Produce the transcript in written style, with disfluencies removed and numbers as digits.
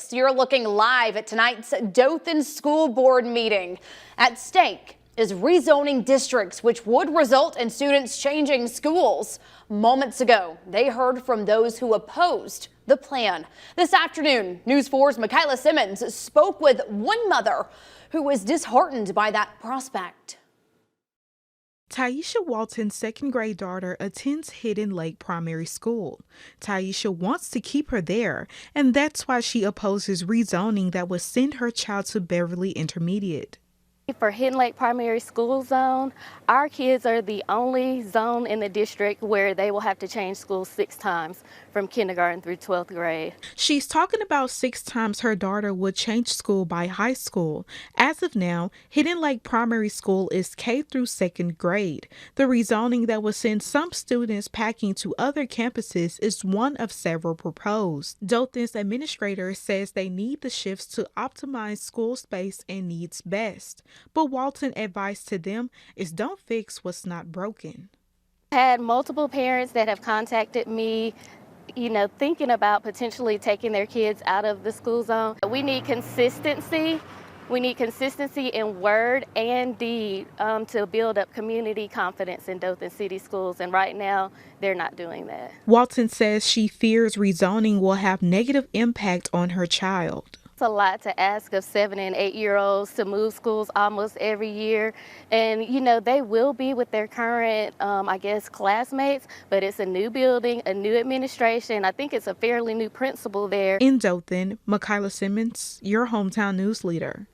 6. You're looking live at tonight's Dothan School Board meeting. At stake is rezoning districts, which would result in students changing schools. Moments ago, they heard from those who opposed the plan. This afternoon, News 4's Michaela Simmons spoke with one mother who was disheartened by that prospect. Taisha Walton's second grade daughter attends Hidden Lake Primary School. Taisha wants to keep her there, and that's why she opposes rezoning that would send her child to Beverly Intermediate. For Hidden Lake Primary School Zone, our kids are the only zone in the district where they will have to change schools 6 times from kindergarten through 12th grade. She's talking about 6 times her daughter would change school by high school. As of now, Hidden Lake Primary School is K through 2nd grade. The rezoning that would send some students packing to other campuses is one of several proposed. Dothan's administrator says they need the shifts to optimize school space and needs best. But Walton's advice to them is don't fix what's not broken. I had multiple parents that have contacted me, thinking about potentially taking their kids out of the school zone. We need consistency. We need consistency in word and deed to build up community confidence in Dothan City Schools, and right now they're not doing that. Walton says she fears rezoning will have negative impact on her child. It's a lot to ask of 7- and 8-year-olds to move schools almost every year. And, they will be with their current, classmates, but it's a new building, a new administration. I think it's a fairly new principal there. In Dothan, Michaela Simmons, your hometown news leader.